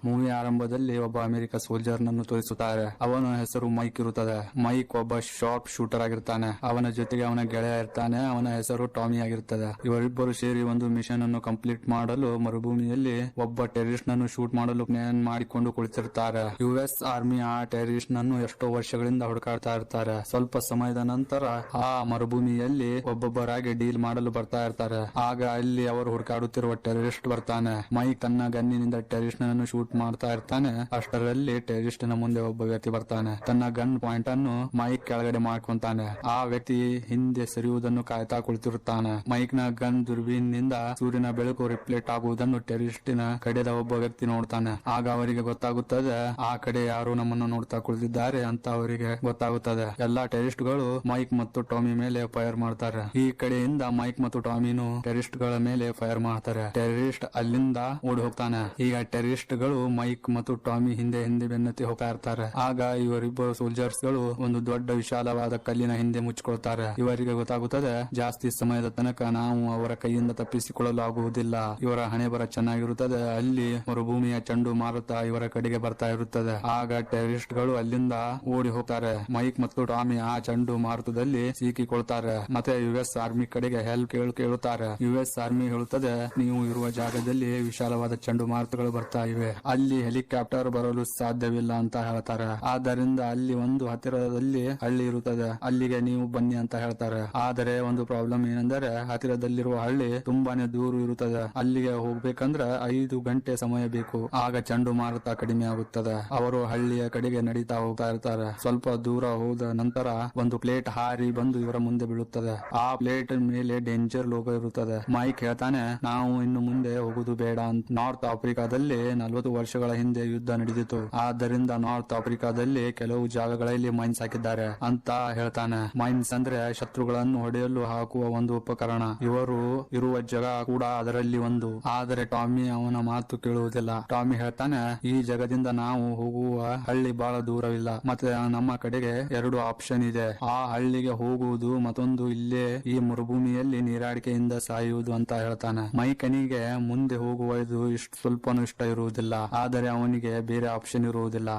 Movie ಆರಂಭದಲ್ಲಿ ಒಬ್ಬ America soldier ನನ್ನು ತೋರಿಸುತ್ತಾರೆ. ಅವನ ಹೆಸರು ಮೈಕ್ ಇರುತ್ತದೆ. ಮೈಕ್ ಒಬ್ಬ ಶಾರ್ಪ್ ಶೂಟರ್ ಆಗಿರ್ತಾನೆ. ಅವನ ಜೊತೆಗೆ ಅವನ ಗೆಳೆಯ ಇರ್ತಾನೆ. ಅವನ ಹೆಸರು ಟಾಮಿ ಆಗಿರುತ್ತದೆ. ಇವರಿಬ್ಬರು ಸೇರಿ ಒಂದು ಮಿಷನ್ ಅನ್ನು ಕಂಪ್ಲೀಟ್ ಮಾಡಲು ಮರುಭೂಮಿಯಲ್ಲಿ ಒಬ್ಬ ಟೆರರಿಸ್ಟ್ ನನ್ನು ಶೂಟ್ ಮಾಡಲು ಪ್ಲಾನ್ ಮಾಡಿಕೊಂಡು ಕುಳಿತಿರ್ತಾರೆ. ಯುಎಸ್ ಆರ್ಮಿ ಆ ಟೆರರಿಸ್ಟ್ ನನ್ನು ಎಷ್ಟೋ ವರ್ಷಗಳಿಂದ ಹುಡುಕಾಡ್ತಾ ಇರ್ತಾರೆ. ಸ್ವಲ್ಪ ಸಮಯದ ನಂತರ ಆ ಮರುಭೂಮಿಯಲ್ಲಿ ಒಬ್ಬೊಬ್ಬರಾಗಿ ಡೀಲ್ ಮಾಡಲು ಬರ್ತಾ ಇರ್ತಾರೆ. ಆಗ ಅಲ್ಲಿ ಅವರು ಹುಡುಕಾಡುತ್ತಿರುವ ಟೆರರಿಸ್ಟ್ ಬರ್ತಾನೆ. ಮೈಕ್ ತನ್ನ ಗನ್ನಿನಿಂದ ಟೆರರಿಸ್ಟ್ ನನ್ನು ಶೂಟ್ ಮಾಡ್ತಾ ಇರ್ತಾನೆ. ಅಷ್ಟರಲ್ಲಿ ಟೆರರಿಸ್ಟ್ ನ ಮುಂದೆ ಒಬ್ಬ ವ್ಯಕ್ತಿ ಬರ್ತಾನೆ. ತನ್ನ ಗನ್ ಪಾಯಿಂಟ್ ಅನ್ನು ಮೈಕ್ ಕೆಳಗಡೆ ಮಾಡ್ಕೊಂತಾನೆ. ಆ ವ್ಯಕ್ತಿ ಹಿಂದೆ ಸರಿಯುವುದನ್ನು ಕಾಯ್ತಾ ಕುಳಿತಿರುತ್ತಾನೆ. ಮೈಕ್ ನ ಗನ್ ದುರ್ಬೀನಿಂದ ಸೂರ್ಯನ ಬೆಳಕು ರಿಫ್ಲೆಕ್ಟ್ ಆಗುವುದನ್ನು ಟೆರರಿಸ್ಟಿನ ಕಡೆದ ಒಬ್ಬ ವ್ಯಕ್ತಿ ನೋಡ್ತಾನೆ. ಆಗ ಅವರಿಗೆ ಗೊತ್ತಾಗುತ್ತದೆ ಆ ಕಡೆ ಯಾರು ನಮ್ಮನ್ನು ನೋಡ್ತಾ ಕುಳಿತಿದ್ದಾರೆ ಅಂತ ಅವರಿಗೆ ಗೊತ್ತಾಗುತ್ತದೆ. ಎಲ್ಲಾ ಟೆರರಿಸ್ಟ್ ಗಳು ಮೈಕ್ ಮತ್ತು ಟಾಮಿ ಮೇಲೆ ಫೈರ್ ಮಾಡ್ತಾರೆ. ಈ ಕಡೆಯಿಂದ ಮೈಕ್ ಮತ್ತು ಟಾಮಿನು ಟೆರರಿಸ್ಟ್ ಗಳ ಮೇಲೆ ಫೈರ್ ಮಾಡ್ತಾರೆ. ಟೆರರಿಸ್ಟ್ ಅಲ್ಲಿಂದ ಓಡಿ ಹೋಗ್ತಾನೆ. ಈಗ ಟೆರರಿಸ್ಟ್ ಗಳು ಮೈಕ್ ಮತ್ತು ಟಾಮಿ ಹಿಂದೆ ಬೆನ್ನತ್ತಿ ಹೋಗ್ತಾ ಇರ್ತಾರೆ. ಆಗ ಇವರಿಬ್ಬರು ಸೋಲ್ಜರ್ಸ್ ಗಳು ಒಂದು ದೊಡ್ಡ ವಿಶಾಲವಾದ ಕಲ್ಲಿನ ಹಿಂದೆ ಮುಚ್ಚಿಕೊಳ್ತಾರೆ. ಇವರಿಗೆ ಗೊತ್ತಾಗುತ್ತದೆ ಜಾಸ್ತಿ ಸಮಯದ ತನಕ ನಾವು ಅವರ ಕೈಯಿಂದ ತಪ್ಪಿಸಿಕೊಳ್ಳಲು ಆಗುವುದಿಲ್ಲ. ಇವರ ಹಣೆ ಬರ ಚೆನ್ನಾಗಿರುತ್ತದೆ. ಅಲ್ಲಿ ಮರುಭೂಮಿಯ ಚಂಡು ಮಾರುತ ಇವರ ಕಡೆಗೆ ಬರ್ತಾ ಇರುತ್ತದೆ. ಆಗ ಟೆರರಿಸ್ಟ್ ಗಳು ಅಲ್ಲಿಂದ ಓಡಿ ಹೋಗ್ತಾರೆ. ಮೈಕ್ ಮತ್ತು ಟಾಮಿ ಆ ಚಂಡು ಮಾರುತದಲ್ಲಿ ಸಿಕ್ಕಿಕೊಳ್ತಾರೆ. ಮತ್ತೆ ಯುಎಸ್ ಆರ್ಮಿ ಕಡೆಗೆ ಹೆಲ್ಪ್ ಕೇಳುತ್ತಾರೆ. ಯುಎಸ್ ಆರ್ಮಿ ಹೇಳುತ್ತದೆ, ನೀವು ಇರುವ ಜಾಗದಲ್ಲಿ ವಿಶಾಲವಾದ ಚಂಡು ಮಾರುತಗಳು ಬರ್ತಾ ಇವೆ. ಅಲ್ಲಿ ಹೆಲಿಕಾಪ್ಟರ್ ಬರಲು ಸಾಧ್ಯವಿಲ್ಲ ಅಂತ ಹೇಳ್ತಾರೆ. ಆದ್ದರಿಂದ ಅಲ್ಲಿ ಒಂದು ಹತ್ತಿರದಲ್ಲಿ ಹಳ್ಳಿ ಇರುತ್ತದೆ. ಅಲ್ಲಿಗೆ ನೀವು ಬನ್ನಿ ಅಂತ ಹೇಳ್ತಾರೆ. ಆದರೆ ಒಂದು ಪ್ರಾಬ್ಲಮ್ ಏನೆಂದರೆ ಹತ್ತಿರದಲ್ಲಿರುವ ಹಳ್ಳಿ ತುಂಬಾನೇ ದೂರ ಇರುತ್ತದೆ. ಅಲ್ಲಿಗೆ ಹೋಗ್ಬೇಕಂದ್ರೆ 5 ಗಂಟೆ ಸಮಯ ಬೇಕು. ಆಗ ಚಂಡು ಮಾರುತ ಕಡಿಮೆ ಆಗುತ್ತದೆ. ಅವರು ಹಳ್ಳಿಯ ಕಡೆಗೆ ನಡೀತಾ ಹೋಗ್ತಾ ಇರ್ತಾರೆ. ಸ್ವಲ್ಪ ದೂರ ಹೋದ ನಂತರ ಒಂದು ಪ್ಲೇಟ್ ಹಾರಿ ಬಂದು ಇವರ ಮುಂದೆ ಬೀಳುತ್ತದೆ. ಆ ಪ್ಲೇಟ್ ಮೇಲೆ ಡೇಂಜರ್ ಲೋಗೋ ಇರುತ್ತದೆ. ಮೈಕ್ ಹೇಳ್ತಾನೆ, ನಾವು ಇನ್ನು ಮುಂದೆ ಹೋಗುದು ಬೇಡ ಅಂತ. ನಾರ್ತ್ ಆಫ್ರಿಕಾದಲ್ಲಿ 40 ವರ್ಷಗಳ ಹಿಂದೆ ಯುದ್ಧ ನಡೆದಿತ್ತು. ಆದ್ದರಿಂದ ನಾರ್ತ್ ಆಫ್ರಿಕಾದಲ್ಲಿ ಕೆಲವು ಜಾಗಗಳಲ್ಲಿ ಮೈನ್ಸ್ ಹಾಕಿದ್ದಾರೆ ಅಂತ ಹೇಳ್ತಾನೆ. ಮೈನ್ಸ್ ಅಂದ್ರೆ ಶತ್ರುಗಳನ್ನು ಹೊಡೆಯಲು ಹಾಕುವ ಒಂದು ಉಪಕರಣ. ಇವರು ಇರುವ ಜಾಗ ಕೂಡ ಅದರಲ್ಲಿ ಒಂದು. ಆದರೆ ಟಾಮಿ ಅವನ ಮಾತು ಕೇಳುವುದಿಲ್ಲ. ಟಾಮಿ ಹೇಳ್ತಾನೆ, ಈ ಜಾಗದಿಂದ ನಾವು ಹೋಗುವ ಹಳ್ಳಿ ಬಹಳ ದೂರವಿಲ್ಲ. ಮತ್ತೆ ನಮ್ಮ ಕಡೆಗೆ 2 ಆಪ್ಷನ್ ಇದೆ. ಆ ಹಳ್ಳಿಗೆ ಹೋಗುವುದು ಮತ್ತೊಂದು ಇಲ್ಲೇ ಈ ಮರುಭೂಮಿಯಲ್ಲಿ ನೀರಾಡಿಕೆಯಿಂದ ಸಾಯುವುದು ಅಂತ ಹೇಳ್ತಾನೆ. ಮೈಕನಿಗೆ ಮುಂದೆ ಹೋಗುವುದು ಸ್ವಲ್ಪನೂ ಇಷ್ಟ ಇರುವುದಿಲ್ಲ. ಆದರೆ ಅವನಿಗೆ ಬೇರೆ ಆಪ್ಷನ್ ಇರುವುದಿಲ್ಲ.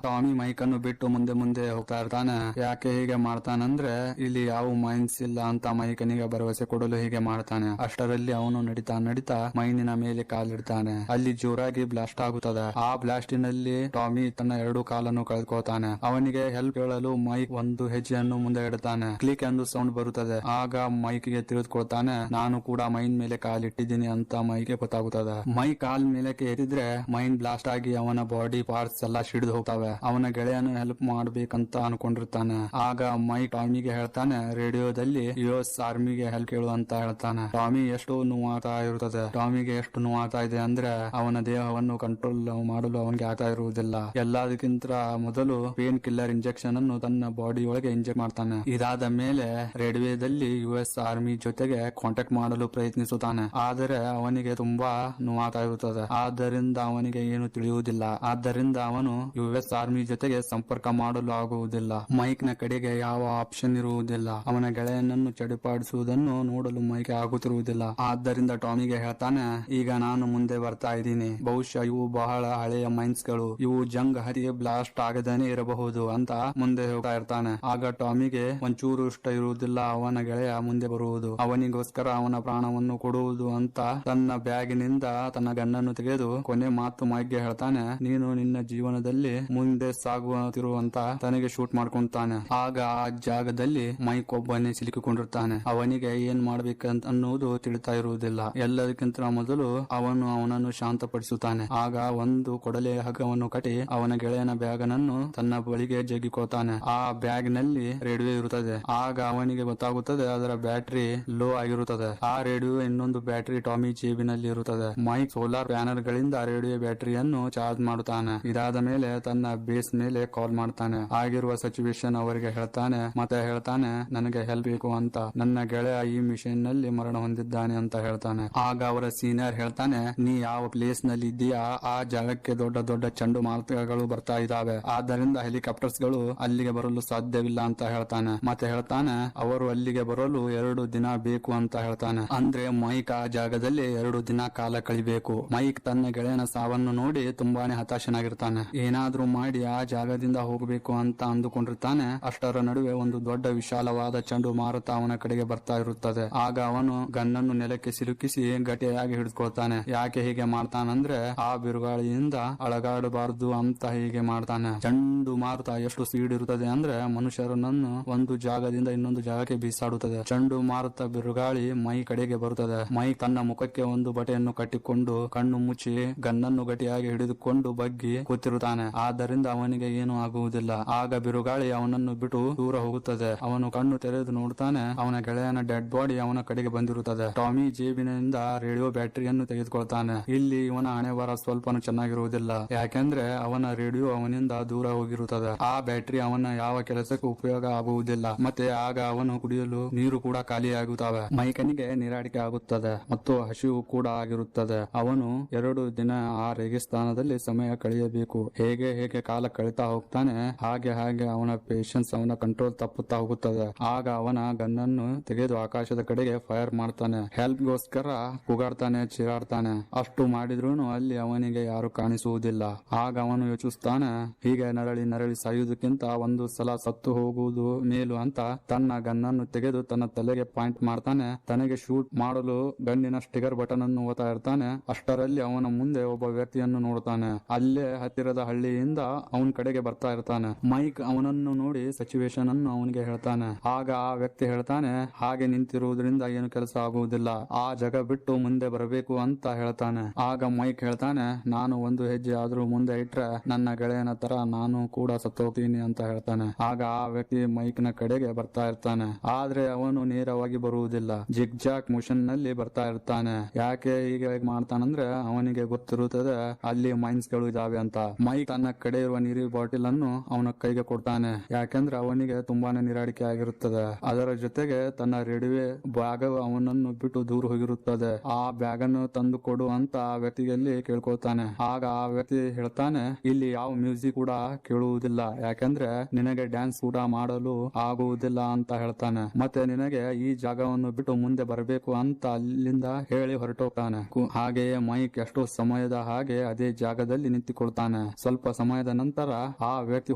ಟಾಮಿ ಮೈಕ್ ಅನ್ನು ಬಿಟ್ಟು ಮುಂದೆ ಹೋಗ್ತಾ ಇರ್ತಾನೆ. ಯಾಕೆ ಹೀಗೆ ಮಾಡ್ತಾನಂದ್ರೆ ಇಲ್ಲಿ ಯಾವ ಮೈನ್ಸ್ ಇಲ್ಲ ಅಂತ ಮೈಕನಿಗೆ ಭರವಸೆ ಕೊಡಲು ಹೀಗೆ ಮಾಡ್ತಾನೆ. ಅಷ್ಟರಲ್ಲಿ ಅವನು ನಡೀತಾ ಮೈನಿನ ಮೇಲೆ ಕಾಲಿಡ್ತಾನೆ. ಅಲ್ಲಿ ಜೋರಾಗಿ ಬ್ಲಾಸ್ಟ್ ಆಗುತ್ತದೆ. ಆ ಬ್ಲಾಸ್ಟಿನಲ್ಲಿ ಟಾಮಿ ತನ್ನ 2 ಕಾಲನ್ನು ಕಳೆದುಕೊಳ್ತಾನೆ. ಅವನಿಗೆ ಹೆಲ್ಪ್ ಕೇಳಲು ಮೈಕ್ ಒಂದು ಹೆಜ್ಜೆಯನ್ನು ಮುಂದೆ ಇಡುತ್ತಾನೆ. ಕ್ಲಿಕ್ ಎಂದು ಸೌಂಡ್ ಬರುತ್ತದೆ. ಆಗ ಮೈಕ್ ಗೆ ತಿಳಿದುಕೊಳ್ತಾನೆ, ನಾನು ಕೂಡ ಮೈನ್ ಮೇಲೆ ಕಾಲಿಟ್ಟಿದ್ದೀನಿ ಅಂತ ಮೈಕ್ ಗೊತ್ತಾಗುತ್ತದೆ. ಮೈಕ್ ಕಾಲ್ ಮೇಲೆ ಎತ್ತಿದ್ರೆ ಮೈನ್ ಬ್ಲಾಸ್ಟ್ ಆಗಿ ಅವನ ಬಾಡಿ ಪಾರ್ಟ್ಸ್ ಎಲ್ಲ ಸಿಡಿದು ಹೋಗ್ತವೆ. ಅವನ ಗೆಳೆಯನು ಹೆಲ್ಪ್ ಮಾಡ್ಬೇಕಂತ ಅನ್ಕೊಂಡಿರ್ತಾನೆ. ಆಗ ಮೈಕ್ ಟಾಮಿಗೆ ಹೇಳ್ತಾನೆ, ರೇಡಿಯೋದಲ್ಲಿ ಯುಎಸ್ ಆರ್ಮಿಗೆ ಹೆಲ್ಪ್ ಕೇಳು ಅಂತ ಹೇಳ್ತಾನೆ. ಟಾಮಿ ಎಷ್ಟು ನೋವಾಗ್ತಾ ಇರುತ್ತದೆ. ಟಾಮಿಗೆ ಎಷ್ಟು ನೋವಾಗ್ತಾ ಇದೆ ಅಂದ್ರೆ ಅವನ ದೇಹವನ್ನು ಕಂಟ್ರೋಲ್ ಮಾಡಲು ಅವನಿಗೆ ಆಗ್ತಾ ಇರುವುದಿಲ್ಲ. ಎಲ್ಲದಕ್ಕಿಂತ ಮೊದಲು ಪೇನ್ ಕಿಲ್ಲರ್ ಇಂಜೆಕ್ಷನ್ ಅನ್ನು ತನ್ನ ಬಾಡಿ ಒಳಗೆ ಇಂಜೆಕ್ಟ್ ಮಾಡ್ತಾನೆ. ಇದಾದ ಮೇಲೆ ರೇಡಿಯೋದಲ್ಲಿ ಯುಎಸ್ ಆರ್ಮಿ ಜೊತೆಗೆ ಕಾಂಟ್ಯಾಕ್ಟ್ ಮಾಡಲು ಪ್ರಯತ್ನಿಸುತ್ತಾನೆ. ಆದರೆ ಅವನಿಗೆ ತುಂಬಾ ನೋವಾಗ್ತಾ ಇರುತ್ತದೆ. ಆದ್ದರಿಂದ ಅವನಿಗೆ ಏನು ತಿಳಿಯುವುದಿಲ್ಲ. ಆದ್ದರಿಂದ ಅವನು ಯುಎಸ್ ಆರ್ಮಿ ಜೊತೆಗೆ ಸಂಪರ್ಕ ಮಾಡಲು ಆಗುವುದಿಲ್ಲ. ಮೈಕ್ ನ ಕಡೆಗೆ ಯಾವ ಆಪ್ಷನ್ ಇರುವುದಿಲ್ಲ. ಅವನ ಗೆಳೆಯನನ್ನು ಚಡಿಪಾಡಿಸುವುದನ್ನು ನೋಡಲು ಮೈಕ್ ಆಗುತ್ತಿರುವುದಿಲ್ಲ. ಆದ್ದರಿಂದ ಟಾಮಿಗೆ ಹೇಳ್ತಾನೆ, ಈಗ ನಾನು ಮುಂದೆ ಬರ್ತಾ ಇದ್ದೀನಿ. ಬಹುಶಃ ಇವು ಬಹಳ ಹಳೆಯ ಮೈನ್ಸ್ ಗಳು. ಇವು ಜಂಗ್ ಹರಿಯ ಬ್ಲಾಸ್ಟ್ ಆಗದೇನೆ ಇರಬಹುದು ಅಂತ ಮುಂದೆ ಹೋಗ್ತಾ ಇರ್ತಾನೆ. ಆಗ ಟಾಮಿಗೆ ಒಂಚೂರು ಇಷ್ಟ ಇರುವುದಿಲ್ಲ ಅವನ ಗೆಳೆಯ ಮುಂದೆ ಬರುವುದು. ಅವನಿಗೋಸ್ಕರ ಅವನ ಪ್ರಾಣವನ್ನು ಕೊಡುವುದು ಅಂತ ತನ್ನ ಬ್ಯಾಗಿನಿಂದ ತನ್ನ ಗನ್ನನ್ನು ತೆಗೆದು ಕೊನೆ ಮಾತು ಮೈಕ್ಗೆ ಹೇಳ್ತಾನೆ, ನೀನು ನಿನ್ನ ಜೀವನದಲ್ಲಿ ಮುಂದೆ ಸಾಗುತ್ತಿರುವಂತ ತನಗೆ ಶೂಟ್ ಮಾಡ್ಕೊಂತಾನೆ. ಆಗ ಆ ಜಾಗದಲ್ಲಿ ಮೈಕ್ ಒಬ್ಬನೇ ಸಿಲುಕಿಕೊಂಡಿರ್ತಾನೆ. ಅವನಿಗೆ ಏನ್ ಮಾಡ್ಬೇಕಂತ ಅನ್ನುವುದು ತಿಳಿತಾ ಇರುವುದಿಲ್ಲ. ಎಲ್ಲದಕ್ಕಿಂತ ಮೊದಲು ಅವನನ್ನು ಶಾಂತಪಡಿಸುತ್ತಾನೆ. ಆಗ ಒಂದು ಕೊಡಲೆ ಹಗ್ಗವನ್ನು ಕಟ್ಟಿ ಅವನ ಗೆಳೆಯನ ಬ್ಯಾಗನನ್ನು ತನ್ನ ಬಳಿಗೆ ಜಗ್ಗಿಕೊಳ್ತಾನೆ. ಆ ಬ್ಯಾಗ್ ನಲ್ಲಿ ರೇಡಿಯೋ ಇರುತ್ತದೆ. ಆಗ ಅವನಿಗೆ ಗೊತ್ತಾಗುತ್ತದೆ ಅದರ ಬ್ಯಾಟರಿ ಲೋ ಆಗಿರುತ್ತದೆ. ಆ ರೇಡಿಯೋ ಇನ್ನೊಂದು ಬ್ಯಾಟರಿ ಟಾಮಿ ಜೇಬಿನಲ್ಲಿ ಇರುತ್ತದೆ. ಮೈಕ್ ಸೋಲಾರ್ ಪ್ಯಾನಲ್ ಗಳಿಂದ ರೇಡಿಯೋ ಬ್ಯಾಟರಿಯನ್ನು ಚಾರ್ಜ್ ಮಾಡುತ್ತಾನೆ. ಇದಾದ ಮೇಲೆ ತನ್ನ ಬೇಸ್ ಮೇಲೆ ಕಾಲ್ ಮಾಡ್ತಾನೆ. ಆಗಿರುವ ಸಿಚುವೇಶನ್ ಅವರಿಗೆ ಹೇಳ್ತಾನೆ. ಮತ್ತೆ ಹೇಳ್ತಾನೆ, ನನಗೆ ಹೆಲ್ಪ್ ಬೇಕು ಅಂತ. ನನ್ನ ಗೆಳೆಯ ಈ ಮಿಷನ್ ನಲ್ಲಿ ಮರಣ ಹೊಂದಿದ್ದಾನೆ ಅಂತ ಹೇಳ್ತಾನೆ. ಆಗ ಅವರ ಸೀನಿಯರ್ ಹೇಳ್ತಾನೆ, ನೀ ಯಾವ ಪ್ಲೇಸ್ ನಲ್ಲಿ ಇದೆಯಾ ಆ ಜಾಗಕ್ಕೆ ದೊಡ್ಡ ದೊಡ್ಡ ಚಂಡು ಮಾರುತಗಳು ಬರ್ತಾ ಇದಾವೆ. ಆದ್ದರಿಂದ ಹೆಲಿಕಾಪ್ಟರ್ಸ್ ಗಳು ಅಲ್ಲಿಗೆ ಬರಲು ಸಾಧ್ಯವಿಲ್ಲ ಅಂತ ಹೇಳ್ತಾನೆ. ಮತ್ತೆ ಹೇಳ್ತಾನೆ, ಅವರು ಅಲ್ಲಿಗೆ ಬರಲು 2 ದಿನ ಬೇಕು ಅಂತ ಹೇಳ್ತಾನೆ. ಅಂದ್ರೆ ಮೈಕ್ ಆ ಜಾಗದಲ್ಲಿ 2 ದಿನ ಕಾಲ ಕಳಿಬೇಕು. ಮೈಕ್ ತನ್ನ ಗೆಳೆಯನ ಸಾವನ್ನು ಅವನನ್ನು ನೋಡಿ ತುಂಬಾನೇ ಹತಾಶನಾಗಿರ್ತಾನೆ. ಏನಾದ್ರೂ ಮಾಡಿ ಆ ಜಾಗದಿಂದ ಹೋಗಬೇಕು ಅಂತ ಅಂದುಕೊಂಡಿರ್ತಾನೆ. ಅಷ್ಟರ ನಡುವೆ ಒಂದು ದೊಡ್ಡ ವಿಶಾಲವಾದ ಚಂಡು ಮಾರುತ ಅವನ ಕಡೆಗೆ ಬರ್ತಾ ಇರುತ್ತದೆ. ಆಗ ಅವನು ಗನ್ನನ್ನು ನೆಲಕ್ಕೆ ಸಿಲುಕಿಸಿ ಗಟ್ಟಿಯಾಗಿ ಹಿಡಿದುಕೊಳ್ತಾನೆ. ಯಾಕೆ ಹೀಗೆ ಮಾಡ್ತಾನಂದ್ರೆ ಆ ಬಿರುಗಾಳಿಯಿಂದ ಅಳಗಾಡಬಾರದು ಅಂತ ಹೀಗೆ ಮಾಡ್ತಾನೆ. ಚಂಡು ಮಾರುತ ಎಷ್ಟು ಸ್ಪೀಡ್ ಇರುತ್ತದೆ ಅಂದ್ರೆ ಮನುಷ್ಯರನ್ನು ಒಂದು ಜಾಗದಿಂದ ಇನ್ನೊಂದು ಜಾಗಕ್ಕೆ ಬೀಸಾಡುತ್ತದೆ. ಚಂಡು ಮಾರುತ ಬಿರುಗಾಳಿ ಮೈ ಕಡೆಗೆ ಬರುತ್ತದೆ. ಮೈ ತನ್ನ ಮುಖಕ್ಕೆ ಒಂದು ಬಟೆಯನ್ನು ಕಟ್ಟಿಕೊಂಡು ಕಣ್ಣು ಮುಚ್ಚಿ ಗನ್ನನ್ನು ಗಟ್ಟಿಯಾಗಿ ಹಿಡಿದುಕೊಂಡು ಬಗ್ಗಿ ಕೂತಿರುತ್ತಾನೆ. ಆದ್ದರಿಂದ ಅವನಿಗೆ ಏನು ಆಗುವುದಿಲ್ಲ. ಆಗ ಬಿರುಗಾಳಿ ಅವನನ್ನು ಬಿಟ್ಟು ದೂರ ಹೋಗುತ್ತದೆ. ಅವನು ಕಣ್ಣು ತೆರೆದು ನೋಡ್ತಾನೆ. ಅವನ ಗೆಳೆಯನ ಡೆಡ್ ಬಾಡಿ ಅವನ ಕಡೆಗೆ ಬಂದಿರುತ್ತದೆ. ಟಾಮಿ ಜೇಬಿನಿಂದ ರೇಡಿಯೋ ಬ್ಯಾಟರಿಯನ್ನು ತೆಗೆದುಕೊಳ್ತಾನೆ. ಇಲ್ಲಿ ಇವನ ಹಣೆ ಬರ ಸ್ವಲ್ಪನೂ ಚೆನ್ನಾಗಿರುವುದಿಲ್ಲ. ಯಾಕೆಂದ್ರೆ ಅವನ ರೇಡಿಯೋ ಅವನಿಂದ ದೂರ ಹೋಗಿರುತ್ತದೆ. ಆ ಬ್ಯಾಟರಿ ಅವನ ಯಾವ ಕೆಲಸಕ್ಕೂ ಉಪಯೋಗ ಆಗುವುದಿಲ್ಲ. ಮತ್ತೆ ಆಗ ಅವನು ಕುಡಿಯಲು ನೀರು ಕೂಡ ಖಾಲಿಯಾಗುತ್ತವೆ. ಮೈಕನಿಗೆ ನಿರಾಡಿಕೆ ಆಗುತ್ತದೆ ಮತ್ತು ಹಸಿವು ಕೂಡ ಆಗಿರುತ್ತದೆ. ಅವನು 2 ದಿನ ಆ ರೇಗಿಸ್ತಾನದಲ್ಲಿ ಸಮಯ ಕಳೆಯಬೇಕು. ಹೇಗೆ ಕಾಲ ಕಳೀತಾ ಹೋಗ್ತಾನೆ ಹಾಗೆ ಅವನ ಪೇಷನ್ಸ್, ಅವನ ಕಂಟ್ರೋಲ್ ತಪ್ಪುತ್ತಾ ಹೋಗುತ್ತದೆ. ಆಗ ಅವನ ಗನ್ನನ್ನು ತೆಗೆದು ಆಕಾಶದ ಕಡೆಗೆ ಫೈರ್ ಮಾಡ್ತಾನೆ. ಹೆಲ್ಪ್ ಗೋಸ್ಕರ ಕೂಗಾಡ್ತಾನೆ, ಚೀರಾಡ್ತಾನೆ. ಅಷ್ಟು ಮಾಡಿದ್ರೂನು ಅಲ್ಲಿ ಅವನಿಗೆ ಯಾರು ಕಾಣಿಸುವುದಿಲ್ಲ. ಆಗ ಅವನು ಯೋಚಿಸ್ತಾನೆ, ಹೀಗೆ ನರಳಿ ಸಾಯುವುದಕ್ಕಿಂತ ಒಂದು ಸಲ ಸತ್ತು ಹೋಗುವುದು ಮೇಲು ಅಂತ ತನ್ನ ಗನ್ನನ್ನು ತೆಗೆದು ತನ್ನ ತಲೆಗೆ ಪಾಯಿಂಟ್ ಮಾಡ್ತಾನೆ. ತನಗೆ ಶೂಟ್ ಮಾಡಲು ಗನ್ನಿನ ಸ್ಟಿಗರ್ ಬಟನ್ ಅನ್ನು ಓದ್ತಾ ಇರ್ತಾನೆ. ಅಷ್ಟರಲ್ಲಿ ಅವನ ಮುಂದೆ ಒಬ್ಬ ವ್ಯಕ್ತಿಯನ್ನು ನೋಡ್ತಾನೆ. ಅಲ್ಲೇ ಹತ್ತಿರದ ಹಳ್ಳಿಯಿಂದ ಅವನ ಕಡೆಗೆ ಬರ್ತಾ ಇರ್ತಾನೆ. ಮೈಕ್ ಅವನನ್ನು ನೋಡಿ ಸಿಚುವೇಶನ್ ಅನ್ನು ಅವನಿಗೆ ಹೇಳ್ತಾನೆ. ಆಗ ಆ ವ್ಯಕ್ತಿ ಹೇಳ್ತಾನೆ, ಹಾಗೆ ನಿಂತಿರುವುದರಿಂದ ಏನು ಕೆಲಸ ಆಗುವುದಿಲ್ಲ, ಆ ಜಾಗ ಬಿಟ್ಟು ಮುಂದೆ ಬರಬೇಕು ಅಂತ ಹೇಳ್ತಾನೆ. ಆಗ ಮೈಕ್ ಹೇಳ್ತಾನೆ, ನಾನು ಒಂದು ಹೆಜ್ಜೆ ಆದ್ರೂ ಮುಂದೆ ಇಟ್ರೆ ನನ್ನ ಗೆಳೆಯನ ತರ ನಾನು ಕೂಡ ಸತ್ತು ಹೋಗ್ತೀನಿ ಅಂತ ಹೇಳ್ತಾನೆ. ಆಗ ಆ ವ್ಯಕ್ತಿ ಮೈಕ್ ನ ಕಡೆಗೆ ಬರ್ತಾ ಇರ್ತಾನೆ. ಆದ್ರೆ ಅವನು ನೇರವಾಗಿ ಬರುವುದಿಲ್ಲ, ಜಿಗ್ ಜಾಕ್ ಮೋಷನ್ ನಲ್ಲಿ ಬರ್ತಾ ಇರ್ತಾನೆ. ಯಾಕೆ ಹೀಗೆ ಮಾಡ್ತಾನಂದ್ರೆ ಅವನಿಗೆ ಗೊತ್ತಿರುತ್ತದೆ ಅಲ್ಲಿ ಮೈನ್ಸ್ ಗಳು ಇದಾವೆ ಅಂತ. ಮೈಕ್ ತನ್ನ ಕಡೆ ಇರುವ ನೀರಿನ ಬಾಟಲ್ ಅನ್ನು ಅವನ ಕೈಗೆ ಕೊಡ್ತಾನೆ. ಯಾಕೆಂದ್ರೆ ಅವನಿಗೆ ತುಂಬಾನೇ ನಿರಾಡಿಕೆ ಆಗಿರುತ್ತದೆ. ಅದರ ಜೊತೆಗೆ ತನ್ನ ರೇಡಿಯೋ ಬ್ಯಾಗ್ ಅವನನ್ನು ಬಿಟ್ಟು ದೂರ ಹೋಗಿರುತ್ತದೆ. ಆ ಬ್ಯಾಗ್ ಅನ್ನು ತಂದು ಕೊಡು ಅಂತ ಆ ವ್ಯಕ್ತಿಯಲ್ಲಿ ಕೇಳ್ಕೊಳ್ತಾನೆ. ಆಗ ಆ ವ್ಯಕ್ತಿ ಹೇಳ್ತಾನೆ, ಇಲ್ಲಿ ಯಾವ ಮ್ಯೂಸಿಕ್ ಕೂಡ ಕೇಳುವುದಿಲ್ಲ, ಯಾಕಂದ್ರೆ ನಿನಗೆ ಡ್ಯಾನ್ಸ್ ಕೂಡ ಮಾಡಲು ಆಗುವುದಿಲ್ಲ ಅಂತ ಹೇಳ್ತಾನೆ. ಮತ್ತೆ ನಿನಗೆ ಈ ಜಾಗವನ್ನು ಬಿಟ್ಟು ಮುಂದೆ ಬರಬೇಕು ಅಂತ ಅಲ್ಲಿಂದ ಹೇಳಿ ಹೊರಟೋಗ್ತಾನೆ. ಹಾಗೆಯೇ ಮೈಕ್ ಎಷ್ಟು ಸಮಯದ ಹಾಗೆ ಅದೇ ಜಾಗದಲ್ಲಿ ನಿಂತುಕೊಳ್ತಾನೆ. ಸ್ವಲ್ಪ ಸಮಯದ ನಂತರ ಆ ವ್ಯಕ್ತಿ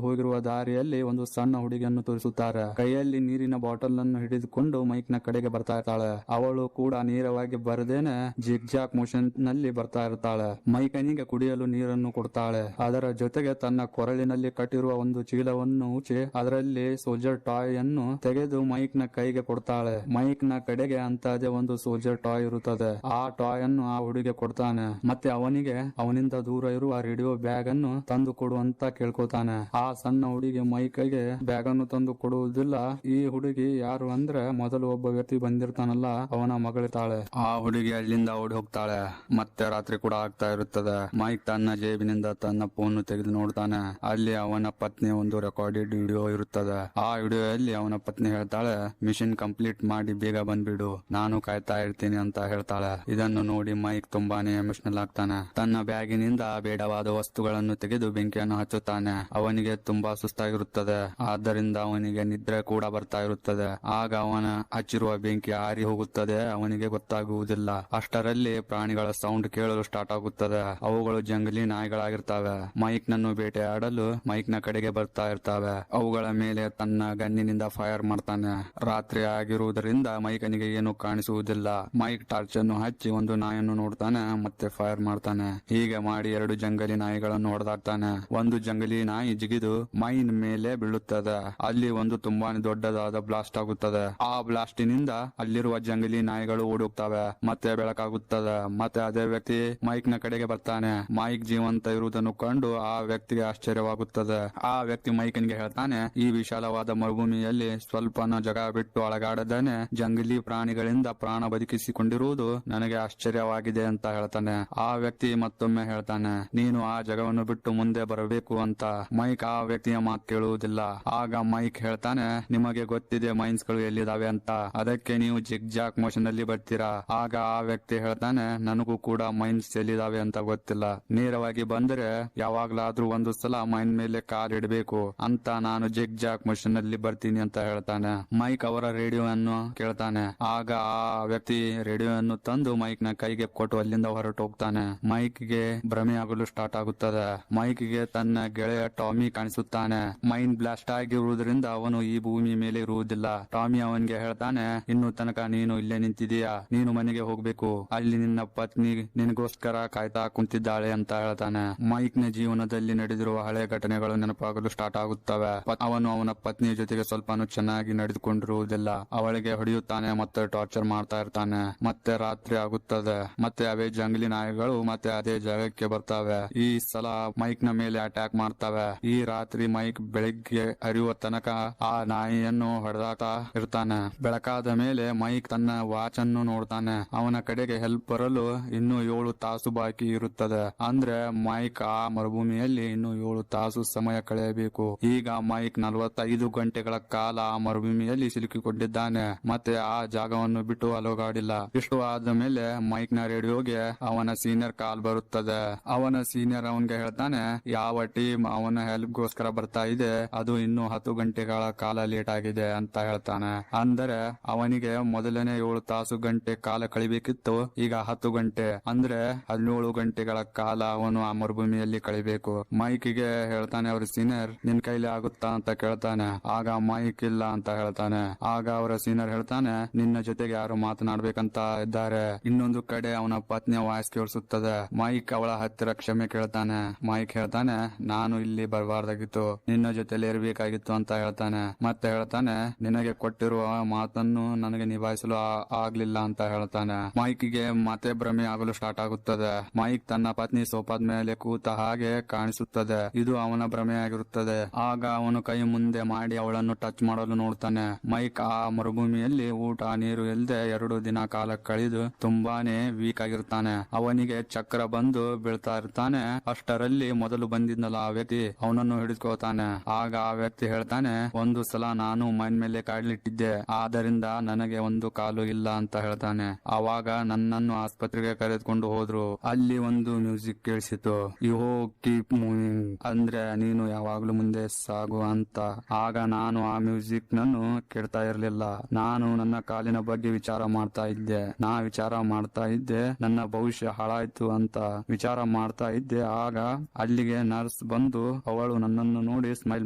ಹೋಗಿರುವ ದಾರಿಯಲ್ಲಿ ಒಂದು ಸಣ್ಣ ಹುಡುಗಿಯನ್ನು ತೋರಿಸುತ್ತಾರೆ. ಕೈಯಲ್ಲಿ ನೀರಿನ ಬಾಟಲ್ ಅನ್ನು ಹಿಡಿದುಕೊಂಡು ಮೈಕ್ ನ ಕಡೆಗೆ ಬರ್ತಾ ಇರ್ತಾಳೆ. ಅವಳು ಕೂಡ ನೇರವಾಗಿ ಬರದೇನೆ ಜಿಗ್ ಜಾಕ್ ಮೋಷನ್ ನಲ್ಲಿ ಬರ್ತಾ ಇರ್ತಾಳೆ. ಮೈಕನಿಗೆ ಕುಡಿಯಲು ನೀರನ್ನು ಕೊಡ್ತಾಳೆ. ಅದರ ಜೊತೆಗೆ ತನ್ನ ಕೊರಳಿನಲ್ಲಿ ಕಟ್ಟಿರುವ ಒಂದು ಚೀಲವನ್ನು ಉಚ್ಚಿ ಅದರಲ್ಲಿ ಸೋಲ್ಜರ್ ಟಾಯ್ ಅನ್ನು ತೆಗೆದು ಮೈಕ್ ನ ಕೈಗೆ ಕೊಡ್ತಾಳೆ. ಮೈಕ್ ನ ಕಡೆಗೆ ಅಂತಾದೆ ಒಂದು ಸೋಲ್ಜರ್ ಟಾಯ್ ಇರುತ್ತದೆ. ಆ ಟಾಯ್ ಅನ್ನು ಆ ಹುಡುಗಿ ಕೊಡ್ತಾನೆ. ಮತ್ತೆ ಅವನಿಗೆ ಅವನಿಂದ ದೂರ ಇರುವ ರೇಡಿಯೋ ಬ್ಯಾಗ್ ಅನ್ನು ತಂದು ಕೊಡು ಅಂತ ಕೇಳ್ಕೊತಾನೆ. ಆ ಸಣ್ಣ ಹುಡುಗಿ ಮೈಕ್ಗೆ ಬ್ಯಾಗ್ ಅನ್ನು ತಂದು ಕೊಡುವುದಿಲ್ಲ. ಈ ಹುಡುಗಿ ಯಾರು ಅಂದ್ರೆ ಮೊದಲು ಒಬ್ಬ ವ್ಯಕ್ತಿ ಬಂದಿರ್ತಾನಲ್ಲ ಅವನ ಮಗಳಿರ್ತಾಳೆ. ಆ ಹುಡುಗಿ ಅಲ್ಲಿಂದ ಓಡಿ ಹೋಗ್ತಾಳೆ. ಮತ್ತೆ ರಾತ್ರಿ ಕೂಡ ಆಗ್ತಾ ಇರುತ್ತದೆ. ಮೈಕ್ ತನ್ನ ಜೇಬಿನಿಂದ ತನ್ನ ಫೋನ್ ತೆಗೆದು ನೋಡ್ತಾನೆ. ಅಲ್ಲಿ ಅವನ ಪತ್ನಿ ಒಂದು ರೆಕಾರ್ಡೆಡ್ ವಿಡಿಯೋ ಇರುತ್ತದೆ. ಆ ವಿಡಿಯೋದಲ್ಲಿ ಅವನ ಪತ್ನಿ ಹೇಳ್ತಾಳೆ, ಮಿಷನ್ ಕಂಪ್ಲೀಟ್ ಮಾಡಿ ಬೇಗ ಬಂದ್ಬಿಡು, ನಾನು ಕಾಯ್ತಾ ಇರ್ತೀನಿ ಅಂತ ಹೇಳ್ತಾಳೆ. ಇದನ್ನು ನೋಡಿ ಮೈಕ್ ತುಂಬಾನೇ ಎಮೋಷನಲ್ ಆಗ್ತಾನೆ. ತನ್ನ ಬ್ಯಾಗಿನಿಂದ ಬೇಡವಾದ ವಸ್ತುಗಳನ್ನು ತೆಗೆದು ಬೆಂಕಿಯನ್ನು ಹಚ್ಚುತ್ತಾನೆ. ಅವನಿಗೆ ತುಂಬಾ ಸುಸ್ತಾಗಿರುತ್ತದೆ. ಆದ್ದರಿಂದ ಅವನಿಗೆ ನಿದ್ರೆ ಕೂಡ ಬರ್ತಾ ಇರುತ್ತದೆ. ಆಗ ಅವನ ಹಚ್ಚಿರುವ ಬೆಂಕಿ ಆರಿ ಹೋಗುತ್ತದೆ. ಅವನಿಗೆ ಗೊತ್ತಾಗುವುದಿಲ್ಲ. ಅಷ್ಟರಲ್ಲಿ ಪ್ರಾಣಿಗಳ ಸೌಂಡ್ ಕೇಳಲು ಸ್ಟಾರ್ಟ್ ಆಗುತ್ತದೆ. ಅವುಗಳು ಜಂಗಲಿ ನಾಯಿಗಳಾಗಿರ್ತವೆ. ಮೈಕ್ ನನ್ನು ಬೇಟೆಯಾಡಲು ಮೈಕ್ ನ ಕಡೆಗೆ ಬರ್ತಾ ಇರ್ತವೆ. ಅವುಗಳ ಮೇಲೆ ತನ್ನ ಗನ್ನಿನಿಂದ ಫೈರ್ ಮಾಡ್ತಾನೆ. ರಾತ್ರಿ ಆಗಿರುವುದರಿಂದ ಮೈಕನಿಗೆ ಏನು ಕಾಣಿಸುವುದಿಲ್ಲ. ಮೈಕ್ ಟಾರ್ಚ್ ಅನ್ನು ಹಚ್ಚಿ ಒಂದು ನಾಯನ್ನು ನೋಡ್ತಾನೆ ಮತ್ತೆ ಫೈರ್ ಮಾಡ್ತಾನೆ. ಹೀಗೆ ಮಾಡಿ 2 ಜಂಗಲಿ ನಾಯಿಗಳನ್ನು ಹೊಡೆದಾಡ್ತಾನೆ. ಒಂದು ಜಂಗಲಿ ನಾಯಿ ಜಿಗಿದು ಮೈನ್ ಮೇಲೆ ಬೀಳುತ್ತದೆ. ಅಲ್ಲಿ ಒಂದು ತುಂಬಾನೇ ದೊಡ್ಡದಾದ ಬ್ಲಾಸ್ಟ್ ಆಗುತ್ತದೆ. ಆ ಬ್ಲಾಸ್ಟಿನಿಂದ ಅಲ್ಲಿರುವ ಜಂಗಲಿ ನಾಯಿಗಳು ಓಡಿ ಹೋಗ್ತವೆ. ಮತ್ತೆ ಬೆಳಕಾಗುತ್ತದೆ. ಮತ್ತೆ ಅದೇ ವ್ಯಕ್ತಿ ಮೈಕ್ ನ ಕಡೆಗೆ ಬರ್ತಾನೆ. ಮೈಕ್ ಜೀವಂತ ಇರುವುದನ್ನು ಕಂಡು ಆ ವ್ಯಕ್ತಿಗೆ ಆಶ್ಚರ್ಯವಾಗುತ್ತದೆ. ಆ ವ್ಯಕ್ತಿ ಮೈಕನ್ಗೆ ಹೇಳ್ತಾನೆ, ಈ ವಿಶಾಲವಾದ ಮರುಭೂಮಿಯಲ್ಲಿ ಸ್ವಲ್ಪನ ಜಾಗ ಬಿಟ್ಟು ಅಳಗಾಡದೇನೆ ಜಂಗಲಿ ಪ್ರಾಣಿಗಳಿಂದ ಪ್ರಾಣ ಬದುಕಿಸಿಕೊಂಡಿರುವುದು ನನಗೆ ಆಶ್ಚರ್ಯವಾಗಿದೆ ಅಂತ ಹೇಳ್ತಾನೆ. ಆ ವ್ಯಕ್ತಿ ಮತ್ತೊಮ್ಮೆ ಹೇಳ್ತಾನೆ, ನೀನು ಆ ಜಾಗವನ್ನು ಬಿಟ್ಟು ಮುಂದೆ ಬರಬೇಕು ಅಂತ. ಮೈಕ್ ಆ ವ್ಯಕ್ತಿಯ ಮಾತು ಕೇಳುವುದಿಲ್ಲ. ಆಗ ಮೈಕ್ ಹೇಳ್ತಾನೆ, ನಿಮಗೆ ಗೊತ್ತಿದೆ ಮೈನ್ಸ್ ಗಳು ಎಲ್ಲಿದಾವೆ ಅಂತ, ಅದಕ್ಕೆ ನೀವು ಜಿಗ್ ಜಾಕ್ ಮೋಷನ್ ಅಲ್ಲಿ ಬರ್ತೀರಾ. ಆಗ ಆ ವ್ಯಕ್ತಿ ಹೇಳ್ತಾನೆ, ನನಗೂ ಕೂಡ ಮೈನ್ಸ್ ಎಲ್ಲಿದಾವೆ ಅಂತ ಗೊತ್ತಿಲ್ಲ. ನೇರವಾಗಿ ಬಂದ್ರೆ ಯಾವಾಗ್ಲಾದ್ರೂ ಒಂದು ಸಲ ಮೈನ್ ಮೇಲೆ ಕಾಲಿಡಬೇಕು ಅಂತ ನಾನು ಜಿಗ್ ಜಾಕ್ ಮೋಷನ್ ಅಲ್ಲಿ ಬರ್ತೀನಿ ಅಂತ ಹೇಳ್ತಾನೆ. ಮೈಕ್ ಅವರ ರೇಡಿಯೋ ಅನ್ನು ಕೇಳ್ತಾನೆ. ಆಗ ಆ ವ್ಯಕ್ತಿ ರೇಡಿಯೋ ಅನ್ನು ತಂದು ಮೈಕ್ ನ ಕೈಗೆ ಕೊಟ್ಟು ಅಲ್ಲಿಂದ ಹೊರಟು ಹೋಗ್ತಾನೆ. ಮೈಕ್ ಗೆ ಮೈಕ್ಗೆ ಭ್ರಮೆಯಾಗಲು ಸ್ಟಾರ್ಟ್ ಆಗುತ್ತದೆ. ಮೈಕ್ಗೆ ತನ್ನ ಗೆಳೆಯ ಟಾಮಿ ಕಾಣಿಸುತ್ತಾನೆ. ಮೈಂಡ್ ಬ್ಲಾಸ್ಟ್ ಆಗಿರುವುದರಿಂದ ಅವನು ಈ ಭೂಮಿ ಮೇಲೆ ಇರುವುದಿಲ್ಲ. ಟಾಮಿ ಅವನಿಗೆ ಹೇಳ್ತಾನೆ, ಇನ್ನು ತನಕ ನೀನು ಇಲ್ಲೇ ನಿಂತಿದೀಯಾ, ನೀನು ಮನೆಗೆ ಹೋಗ್ಬೇಕು, ಅಲ್ಲಿ ನಿನ್ನ ಪತ್ನಿ ನಿನಗೋಸ್ಕರ ಕಾಯ್ತಾ ಕುಂತಿದ್ದಾಳೆ ಅಂತ ಹೇಳ್ತಾನೆ. ಮೈಕ್ ನ ಜೀವನದಲ್ಲಿ ನಡೆದಿರುವ ಹಳೆ ಘಟನೆಗಳು ನೆನಪಾಗಲು ಸ್ಟಾರ್ಟ್ ಆಗುತ್ತವೆ. ಅವನು ಅವನ ಪತ್ನಿಯ ಜೊತೆಗೆ ಸ್ವಲ್ಪನೂ ಚೆನ್ನಾಗಿ ನಡೆದುಕೊಂಡಿರುವುದಿಲ್ಲ. ಅವಳಿಗೆ ಹೊಡೆಯುತ್ತಾನೆ ಮತ್ತೆ ಟಾರ್ಚರ್ ಮಾಡ್ತಾ ಇರ್ತಾನೆ. ಮತ್ತೆ ರಾತ್ರಿ ಆಗುತ್ತದೆ. ಮತ್ತೆ ಅವೇ ಜಂಗಲಿ ನಾಯಿಗಳು ಮತ್ತೆ ಅದೇ ಜಾಗಕ್ಕೆ ಬರ್ತವೆ. ಈ ಸಲ ಮೈಕ್ ನ ಮೇಲೆ ಅಟ್ಯಾಕ್ ಮಾಡ್ತವೆ. ಈ ರಾತ್ರಿ ಮೈಕ್ ಬೆಳಿಗ್ಗೆ ಅರಿಯುವ ತನಕ ಆ ನಾಯಿಯನ್ನು ಹೊಡೆದಾಟ ಇರ್ತಾನೆ. ಬೆಳಕಾದ ಮೇಲೆ ಮೈಕ್ ತನ್ನ ವಾಚ್ ಅನ್ನು ನೋಡ್ತಾನೆ. ಅವನ ಕಡೆಗೆ ಹೆಲ್ಪ್ ಬರಲು ಇನ್ನೂ 7 ತಾಸು ಬಾಕಿ ಇರುತ್ತದೆ. ಅಂದ್ರೆ ಮೈಕ್ ಆ ಮರುಭೂಮಿಯಲ್ಲಿ ಇನ್ನೂ 7 ತಾಸು ಸಮಯ ಕಳೆಯಬೇಕು. ಈಗ ಮೈಕ್ 45 ಗಂಟೆಗಳ ಕಾಲ ಆ ಮರುಭೂಮಿಯಲ್ಲಿ ಸಿಲುಕಿಕೊಂಡಿದ್ದಾನೆ. ಮತ್ತೆ ಆ ಜಾಗವನ್ನು ಬಿಟ್ಟು ಅಲುಗಾಡಿಲ್ಲ. ಇಷ್ಟು ಆದ ಮೇಲೆ ಮೈಕ್ ನ ರೇಡಿಯೋಗೆ ಅವನ ಸೀನಿಯರ್ ಕಾಲ್ ಬರುತ್ತದೆ. ಅವನ ಸೀನಿಯರ್ ಅವನ್ಗೆ ಹೇಳ್ತಾನೆ, ಯಾವ ಟೀಮ್ ಅವನ ಹೆಲ್ಪ್ ಗೋಸ್ಕರ ಬರ್ತಾ ಇದೆ ಅದು ಇನ್ನು 10 ಗಂಟೆಗಳ ಕಾಲ ಲೇಟ್ ಆಗಿದೆ ಅಂತ ಹೇಳ್ತಾನೆ. ಅಂದರೆ ಅವನಿಗೆ ಮೊದಲನೇ 7 ತಾಸು ಗಂಟೆ ಕಾಲ ಕಳಿಬೇಕಿತ್ತು, ಈಗ 10 ಗಂಟೆ ಅಂದ್ರೆ 17 ಗಂಟೆಗಳ ಕಾಲ ಅವನು ಆ ಮರುಭೂಮಿಯಲ್ಲಿ ಕಳಿಬೇಕು. ಮೈಕ್ಗೆ ಹೇಳ್ತಾನೆ ಅವ್ರ ಸೀನಿಯರ್, ನಿನ್ ಕೈಲಿ ಆಗುತ್ತಾ ಅಂತ ಕೇಳ್ತಾನೆ. ಆಗ ಮೈಕ್ ಇಲ್ಲ ಅಂತ ಹೇಳ್ತಾನೆ. ಆಗ ಅವರ ಸೀನಿಯರ್ ಹೇಳ್ತಾನೆ, ನಿನ್ನ ಜೊತೆಗೆ ಯಾರು ಮಾತನಾಡ್ಬೇಕಂತ ಇದ್ದಾರೆ. ಇನ್ನೊಂದು ಕಡೆ ಅವನ ಪತ್ನಿಯ ವಾಯ್ಸ್ ಕೇಳಿಸುತ್ತದೆ. ಮೈಕ್ ಅವಳ ಹತ್ತಿರ ಕ್ಷಮೆ ಕೇಳ್ತಾನೆ. ಮೈಕ್ ಹೇಳ್ತಾನೆ, ನಾನು ಇಲ್ಲಿ ಬರಬಾರ್ದಾಗಿತ್ತು, ನಿನ್ನ ಜೊತೆಲಿ ಇರಬೇಕಾಗಿತ್ತು ಅಂತ ಹೇಳ್ತಾನೆ. ಮತ್ತೆ ಹೇಳ್ತಾನೆ, ನಿನಗೆ ಕೊಟ್ಟಿರುವ ಮಾತನ್ನು ನನಗೆ ನಿಭಾಯಿಸಲು ಆಗ್ಲಿಲ್ಲ ಅಂತ ಹೇಳ್ತಾನೆ. ಮೈಕ್ಗೆ ಮತ್ತೆ ಭ್ರಮೆ ಆಗಲು ಸ್ಟಾರ್ಟ್ ಆಗುತ್ತದೆ. ಮೈಕ್ ತನ್ನ ಪತ್ನಿ ಸೋಫಾದ ಮೇಲೆ ಕೂತ ಹಾಗೆ ಕಾಣಿಸುತ್ತದೆ. ಇದು ಅವನ ಭ್ರಮೆ ಆಗಿರುತ್ತದೆ. ಆಗ ಅವನು ಕೈ ಮುಂದೆ ಮಾಡಿ ಅವಳನ್ನು ಟಚ್ ಮಾಡಲು ನೋಡ್ತಾನೆ. ಮೈಕ್ ಆ ಮರುಭೂಮಿಯಲ್ಲಿ ಊಟ ನೀರು ಇಲ್ಲದೆ 2 ದಿನ ಕಾಲ ಕಳೆದು ತುಂಬಾನೇ ವೀಕ್ ಆಗಿರ್ತಾನೆ. ಅವನಿಗೆ ಚಕ್ರ ಬಂದು ಬೀಳ್ತಾ ಇರ್ತಾನೆ. ಅಷ್ಟರಲ್ಲಿ ಮೊದಲು ಬಂದಿದ್ನಲ್ಲ ಆ ವ್ಯಕ್ತಿ ಅವನನ್ನು ಹಿಡಿದುಕೋತಾನೆ. ಆಗ ಆ ವ್ಯಕ್ತಿ ಹೇಳ್ತಾನೆ, ಒಂದು ಸಲ ನಾನು ಮೈನ್ ಮೇಲೆ ಕಾಡ್ಲಿಟ್ಟಿದ್ದೆ, ಆದ್ದರಿಂದ ನನಗೆ ಒಂದು ಕಾಲು ಇಲ್ಲ ಅಂತ ಹೇಳ್ತಾನೆ. ಆವಾಗ ನನ್ನನ್ನು ಆಸ್ಪತ್ರೆಗೆ ಕರೆದುಕೊಂಡು ಹೋದ್ರು. ಅಲ್ಲಿ ಒಂದು ಮ್ಯೂಸಿಕ್ ಕೇಳಿಸಿತು, ಯು ಕೀಪ್ ಮೂವಿಂಗ್, ಅಂದ್ರೆ ನೀನು ಯಾವಾಗ್ಲೂ ಮುಂದೆ ಸಾಗು ಅಂತ. ಆಗ ನಾನು ಆ ಮ್ಯೂಸಿಕ್ ನನ್ನು ಕೇಳ್ತಾ ಇರ್ಲಿಲ್ಲ. ನಾನು ನನ್ನ ಕಾಲಿನ ಬಗ್ಗೆ ವಿಚಾರ ಮಾಡ್ತಾ ಇದ್ದೆ. ನನ್ನ ಭವಿಷ್ಯ ಹಾಳಾಯ್ತು ಅಂತ ವಿಚಾರ ಮಾಡ್ತಾ ಇದ್ದೆ. ಆಗ ಅಲ್ಲಿಗೆ ನರ್ಸ್ ಬಂದು ಅವಳು ನನ್ನನ್ನು ನೋಡಿ ಸ್ಮೈಲ್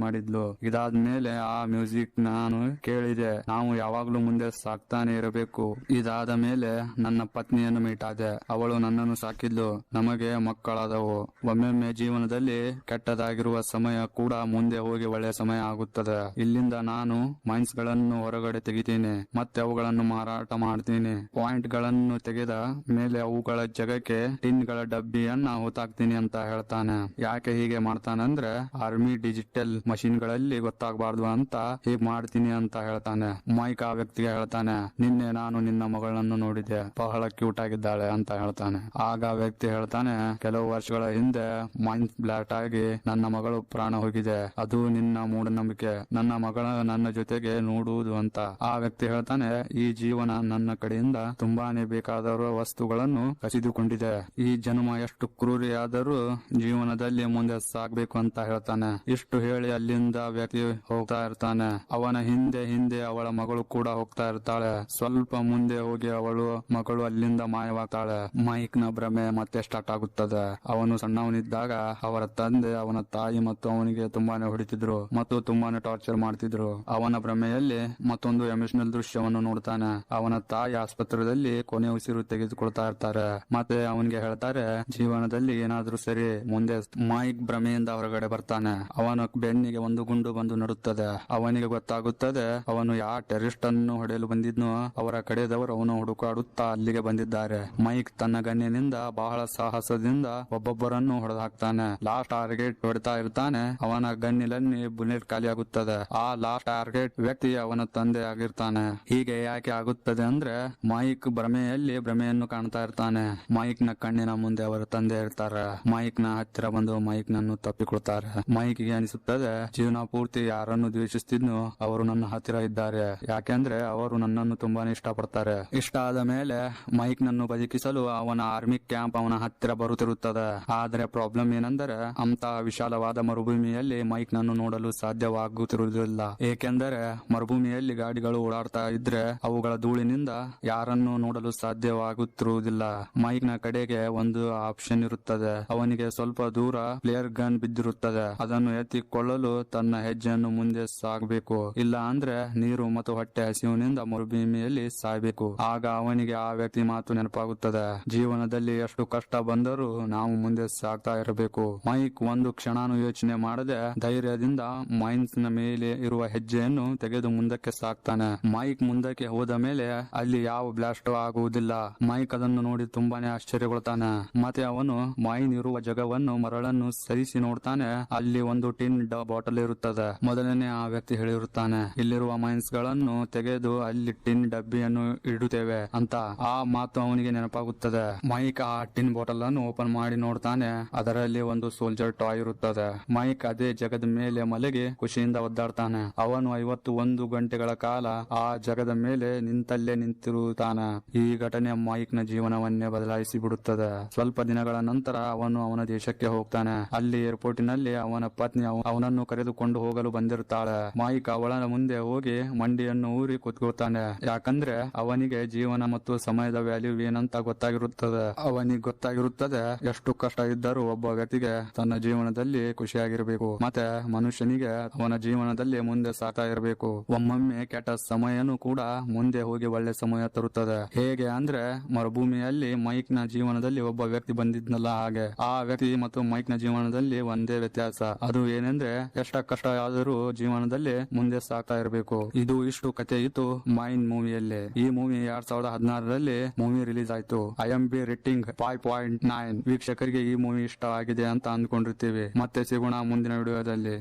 ಮಾಡಿದ್ಲು. ಇದಾದ್ಮೇಲೆ ಆ ಮ್ಯೂಸಿಕ್ ನಾನು ಕೇಳಿದೆ. ನಾವು ಯಾವಾಗ್ಲೂ ಮುಂದೆ ಸಾಕ್ತಾನೆ ಇರಬೇಕು. ಇದಾದ ಮೇಲೆ ನನ್ನ ಪತ್ನಿಯನ್ನು ಮೀಟ್ ಆದೆ. ಅವಳು ನನ್ನನ್ನು ಸಾಕಿದ್ಲು. ನಮಗೆ ಮಕ್ಕಳಾದವು. ಒಮ್ಮೊಮ್ಮೆ ಜೀವನದಲ್ಲಿ ಕೆಟ್ಟದಾಗಿರುವ ಸಮಯ ಕೂಡ ಮುಂದೆ ಹೋಗಿ ಒಳ್ಳೆಯ ಸಮಯ ಆಗುತ್ತದೆ. ಇಲ್ಲಿಂದ ನಾನು ಮೈನ್ಸ್ ಗಳನ್ನು ಹೊರಗಡೆ ತೆಗಿತೀನಿ ಮತ್ತೆ ಅವುಗಳನ್ನು ಮಾರಾಟ ಮಾಡ್ತೀನಿ. ಪಾಯಿಂಟ್ ಗಳನ್ನು ತೆಗೆದ ಮೇಲೆ ಅವುಗಳ ಜಗಕ್ಕೆ ಟಿನ್ ಗಳ ಡಬ್ಬಿಯನ್ನ ಹೊತ್ತಾಕ್ತೀನಿ ಅಂತ ಹೇಳ್ತಾನೆ. ಯಾಕೆ ಹೀಗೆ ಮಾಡ್ತಾನಂದ್ರೆ ಆರ್ಮಿ ಡಿಜಿಟಲ್ ಮಷಿನ್ ಗಳಲ್ಲಿ ಗೊತ್ತಾಗಬಾರ್ದು ಅಂತ ಹೀಗೆ ಮಾಡ್ತೀನಿ ಅಂತ ಹೇಳ್ತಾನೆ. ಮೈಕ್ ಆ ವ್ಯಕ್ತಿಗೆ ಹೇಳ್ತಾನೆ, ನಿನ್ನೆ ನಾನು ನಿನ್ನ ಮಗಳನ್ನು ನೋಡಿದೆ, ಬಹಳ ಕ್ಯೂಟ್ ಆಗಿದ್ದಾಳೆ ಅಂತ ಹೇಳ್ತಾನೆ. ಆಗ ವ್ಯಕ್ತಿ ಹೇಳ್ತಾನೆ, ಕೆಲವು ವರ್ಷಗಳ ಹಿಂದೆ ಮೈಂಡ್ ಬ್ಲಾಸ್ಟ್ ಆಗಿ ನನ್ನ ಮಗಳು ಪ್ರಾಣ ಹೋಗಿದೆ. ಅದು ನಿನ್ನ ಮೂಢನಂಬಿಕೆ. ನನ್ನ ಮಗಳ ನನ್ನ ಜೊತೆಗೆ ನೋಡುವುದು ಅಂತ. ಆ ವ್ಯಕ್ತಿ ಹೇಳ್ತಾನೆ, ಈ ಜೀವನ ನನ್ನ ಕಡೆಯಿಂದ ತುಂಬಾನೇ ಬೇಕಾದ ವಸ್ತುಗಳನ್ನು ಕಸಿದುಕೊಂಡಿದೆ. ಈ ಜನ್ಮ ಎಷ್ಟು ಕ್ರೂರಿಯಾದರೂ ಜೀವನದಲ್ಲಿ ಮುಂದೆ ಸಾಗ್ಬೇಕು ಅಂತ ಹೇಳ್ತಾನೆ. ಇಷ್ಟು ಹೇಳಿ ಅಲ್ಲಿಂದ ವ್ಯಕ್ತಿ ಹೋಗ್ತಾ ಇರ್ತಾನೆ. ಅವನ ಹಿಂದೆ ಹಿಂದೆ ಅವಳ ಮಗಳು ಕೂಡ ಹೋಗ್ತಾ ಇರ್ತಾಳೆ. ಸ್ವಲ್ಪ ಮುಂದೆ ಹೋಗಿ ಅವಳು ಮಗಳು ಅಲ್ಲಿಂದ ಮಾಯವಾಗ್ತಾಳೆ. ಮೈಕ್ ನ ಭ್ರಮೆ ಮತ್ತೆ ಸ್ಟಾರ್ಟ್ ಆಗುತ್ತದೆ. ಅವನು ಸಣ್ಣವನಿದ್ದಾಗ ಅವರ ತಂದೆ ಅವನ ತಾಯಿ ಮತ್ತು ಅವನಿಗೆ ತುಂಬಾನೇ ಹೊಡಿತಿದ್ರು ಮತ್ತು ತುಂಬಾನೇ ಟಾರ್ಚರ್ ಮಾಡ್ತಿದ್ರು. ಅವನ ಭ್ರಮೆಯಲ್ಲಿ ಮತ್ತೊಂದು ಎಮೋಷನಲ್ ದೃಶ್ಯವನ್ನು ನೋಡ್ತಾನೆ. ಅವನ ತಾಯಿ ಆಸ್ಪತ್ರೆಯಲ್ಲಿ ಕೊನೆ ಉಸಿರು ತೆಗೆದುಕೊಳ್ತಾ ಇರ್ತಾರೆ. ಮತ್ತೆ ಅವನಿಗೆ ಹೇಳ್ತಾರೆ, ಜೀವನದಲ್ಲಿ ಏನಾದ್ರೂ ಸರಿ ಮುಂದೆ. ಮೈಕ್ ಭ್ರಮೆಯಿಂದ ಹೊರಗಡೆ ಬರ್ತಾನೆ. ಅವನ ಬೆನ್ನಿಗೆ ಒಂದು ಗುಂಡು ಬಂದು ನಡುತ್ತದೆ. ಅವನಿಗೆ ಗೊತ್ತಾಗುತ್ತದೆ, ಅವನು ಯಾವ ಟೆರರಿಸ್ಟ್ ಅನ್ನು ಹೊಡೆಯಲು ಬಂದಿದ್ನೋ ಅವರ ಕಡೆದವರು ಅವನು ಹುಡುಕಾಡುತ್ತಾ ಅಲ್ಲಿಗೆ ಬಂದಿದ್ದಾರೆ. ಮೈಕ್ ತನ್ನ ಗಣ್ಯನಿಂದ ಬಹಳ ಸಾಹಸದಿಂದ ಒಬ್ಬೊಬ್ಬರನ್ನು ಹೊಡೆದು ಹಾಕ್ತಾನೆ. ಲಾಸ್ಟ್ ಟಾರ್ಗೆಟ್ ಹೊಡ್ತಾ ಇರ್ತಾನೆ. ಅವನ ಗನ್ನಿಲಲ್ಲಿ ಬುಲೆಟ್ ಖಾಲಿ ಆಗುತ್ತದೆ. ಆ ಲಾಸ್ಟ್ ಟಾರ್ಗೆಟ್ ವ್ಯಕ್ತಿ ಅವನ ತಂದೆ ಆಗಿರ್ತಾನೆ. ಹೀಗೆ ಯಾಕೆ ಆಗುತ್ತದೆ ಅಂದ್ರೆ ಮೈಕ್ ಭ್ರಮೆಯಲ್ಲಿ ಭ್ರಮೆಯನ್ನು ಕಾಣ್ತಾ ಇರ್ತಾನೆ. ಮೈಕ್ ನ ಕಣ್ಣಿನ ಮುಂದೆ ಅವರ ತಂದೆ ಇರ್ತಾರೆ. ಮೈಕ್ ನ ಹತ್ತಿರ ಬಂದು ಮೈಕ್ ನನ್ನು ತಪ್ಪಿಕೊಳ್ತಾರೆ. ಮೈಕ್ ಗೆ ಅನಿಸುತ್ತದೆ, ಜೀವನ ಪೂರ್ತಿ ಯಾರನ್ನು ದ್ವೇಷಿಸ್ತಿದ್ನೋ ಅವರು ನನ್ನ ಹತ್ತಿರ ಇದ್ದಾರೆ. ಯಾಕೆಂದ್ರೆ ಅವರು ನನ್ನನ್ನು ತುಂಬಾನೇ ಇಷ್ಟಪಡ್ತಾರೆ. ಇಷ್ಟ ಆದ ಮೇಲೆ ಮೈಕ್ ನನ್ನು ಬದುಕಿಸಲು ಅವನ ಆರ್ಮಿ ಕ್ಯಾಂಪ್ ಅವನ ಹತ್ತಿರ ಬರುತ್ತಿರುತ್ತದೆ. ಆದ್ರೆ ಪ್ರಾಬ್ಲಮ್ ಏನೆಂದರೆ ಅಂತ ವಿಶಾಲವಾದ ಮರುಭೂಮಿಯಲ್ಲಿ ಮೈಕ್ ನನ್ನು ನೋಡಲು ಸಾಧ್ಯವಾಗುತ್ತಿರುವುದಿಲ್ಲ. ಏಕೆಂದರೆ ಮರುಭೂಮಿಯಲ್ಲಿ ಗಾಡಿಗಳು ಓಡಾಡ್ತಾ ಇದ್ರೆ ಅವುಗಳ ಧೂಳಿನಿಂದ ಯಾರನ್ನು ನೋಡಲು ಸಾಧ್ಯವಾಗುತ್ತಿರುವುದಿಲ್ಲ. ಮೈಕ್ ನ ಕಡೆಗೆ ಒಂದು ಆಪ್ಷನ್ ಇರುತ್ತದೆ. ಅವನಿಗೆ ಸ್ವಲ್ಪ ದೂರ ಪ್ಲೇಯರ್ ಗನ್ ಬಿದ್ದಿರುತ್ತದೆ. ಅದನ್ನು ಎತ್ತಿಕೊಳ್ಳಲು ತನ್ನ ಹೆಜ್ಜೆಯನ್ನು ಮುಂದೆ ಸಾಗಬೇಕು. ಇಲ್ಲ ಅಂದ್ರೆ ನೀರು ಮತ್ತು ಹೊಟ್ಟೆ ಹಸಿವಿನಿಂದ ಮರುಭೂಮಿಯಲ್ಲಿ ಸಾಯ್ಬೇಕು. ಆಗ ಅವನಿಗೆ ಆ ವ್ಯಕ್ತಿ ಮಾತು ನೆನಪಾಗುತ್ತದೆ. ಜೀವನದಲ್ಲಿ ಎಷ್ಟು ಕಷ್ಟ ಬಂದರೂ ನಾವು ಮುಂದೆ ಸಾಗ್ತಾ ಇರಬೇಕು. ಮೈಕ್ ಒಂದು ಕ್ಷಣಾನು ಯೋಚನೆ ಮಾಡದೆ ಧೈರ್ಯದಿಂದ ಮೈನ್ಸ್ ನ ಮೇಲೆ ಇರುವ ಹೆಜ್ಜೆಯನ್ನು ತೆಗೆದು ಮುಂದಕ್ಕೆ ಸಾಕ್ತಾನೆ. ಮೈಕ್ ಮುಂದಕ್ಕೆ ಹೋದ ಮೇಲೆ ಅಲ್ಲಿ ಯಾವ ಬ್ಲಾಸ್ಟ್ ಆಗುವುದಿಲ್ಲ. ಮೈಕ್ ಅದನ್ನು ನೋಡಿ ತುಂಬಾನೇ ಆಶ್ಚರ್ಯಗೊಳ್ತಾನೆ. ಮತ್ತೆ ಅವನು ಮೈನ್ ಇರುವ ಜಾಗವನ್ನು ಮರಳನ್ನು ಸರಿಸಿ ನೋಡ್ತಾನೆ. ಅಲ್ಲಿ ಒಂದು ಟಿನ್ ಬಾಟಲ್ ಇರುತ್ತದೆ. ಮೊದಲನೇ ಆ ವ್ಯಕ್ತಿ ಹೇಳಿರುತ್ತಾನೆ, ಇಲ್ಲಿರುವ ಮೈನ್ಸ್ ಗಳನ್ನು ತೆಗೆದು ಅಲ್ಲಿ ಟಿನ್ ಡಬ್ಬಿಯನ್ನು ಇಡುತ್ತೇವೆ ಅಂತ. ಆ ಮಾತು ಅವನಿಗೆ ನೆನಪಾಗುತ್ತದೆ. ಮೈಕ್ ಆ ಟಿನ್ ಬಾಟಲ್ ಅನ್ನು ಓಪನ್ ಮಾಡಿ ನೋಡ್ತಾನೆ. ಅದರಲ್ಲಿ ಒಂದು ಸೋಲ್ಜರ್ ಟಾಯ್ ಇರುತ್ತದೆ. ಮೈಕ್ ಅದೇ ಜಗದ ಮೇಲೆ ಮಲಗಿ ಖುಷಿಯಿಂದ ಒದ್ದಾಡ್ತಾನೆ. ಅವನು 51 ಗಂಟೆಗಳ ಕಾಲ ಆ ಜಗದ ಮೇಲೆ ನಿಂತಲ್ಲೇ ನಿಂತಿರುತ್ತಾನೆ. ಈ ಘಟನೆ ಮೈಕ್ ನ ಜೀವನವನ್ನೇ ಬದಲಾಯಿಸಿ ಬಿಡುತ್ತದೆ. ಸ್ವಲ್ಪ ದಿನಗಳ ನಂತರ ಅವನು ಅವನ ದೇಶಕ್ಕೆ ಹೋಗ್ತಾನೆ. ಅಲ್ಲಿ ಏರ್ಪೋರ್ಟಿನಲ್ಲಿ ಅವನ ಪತ್ನಿ ಅವನನ್ನು ಕರೆದುಕೊಂಡು ಹೋಗಲು ಬಂದಿರುತ್ತಾಳೆ. ಮೈಕ್ ಅವಳ ಮುಂದೆ ಹೋಗಿ ಮಂಡಿಯನ್ನು ಊರಿ ಕೂತ್ಕೊಳ್ತಾನೆ. ಯಾಕಂದ್ರೆ ಅವನಿಗೆ ಜೀವನ ಮತ್ತು ಸಮಯದ ವ್ಯಾಲ್ಯೂ ಏನಂತ ಗೊತ್ತಾಗಿರುತ್ತದೆ. ಅವನಿಗೆ ಗೊತ್ತಾಗಿರುತ್ತದೆ ಎಷ್ಟು ಕಷ್ಟ ಇದ್ದರೂ ಒಬ್ಬ ವ್ಯಕ್ತಿಗೆ ತನ್ನ ಜೀವನದಲ್ಲಿ ಖುಷಿಯಾಗಿರಬೇಕು. ಮತ್ತೆ ಮನುಷ್ಯನಿಗೆ ಅವನ ಜೀವನದಲ್ಲಿ ಮುಂದೆ ಸಾಗ್ತಾ ಇರಬೇಕು. ಒಮ್ಮೊಮ್ಮೆ ಕೆಟ್ಟ ಸಮಯನೂ ಕೂಡ ಮುಂದೆ ಹೋಗಿ ಒಳ್ಳೆ ಸಮಯ ತರುತ್ತದೆ. ಹೇಗೆ ಅಂದ್ರೆ ಮರುಭೂಮಿಯಲ್ಲಿ ಮೈಕ್ ನ ಜೀವನದಲ್ಲಿ ಒಬ್ಬ ವ್ಯಕ್ತಿ ಬಂದಿದ್ನಲ್ಲ ಹಾಗೆ. ಆ ವ್ಯಕ್ತಿ ಮತ್ತು ಮೈಕ್ ನ ಜೀವನದಲ್ಲಿ ಒಂದೇ ವ್ಯತ್ಯಾಸ. ಅದು ಏನೆಂದ್ರೆ ಎಷ್ಟ ಕಷ್ಟ ಆದರೂ ಜೀವನದಲ್ಲಿ ಮುಂದೆ ಸಾಗ್ತಾ ಇರಬೇಕು. ಇದು ಇಷ್ಟು ಕಥೆ ಇತ್ತು ಮೈನ್ ಮೂವಿಯಲ್ಲಿ. ಈ ಮೂವಿ 2016ರಲ್ಲಿ ಮೂವಿ ರಿಲೀಸ್ ಆಯ್ತು. IMDb rating 5.9. ವೀಕ್ಷಕರಿಗೆ ಈ ಮೂವಿ ಇಷ್ಟ ಆಗಿದೆ ಅಂತ ಅಂದ್ಕೊಂಡಿರ್ತೀವಿ. ಮತ್ತೆ ಸಿಗೋಣ ಮುಂದಿನ ವಿಡಿಯೋದಲ್ಲಿ.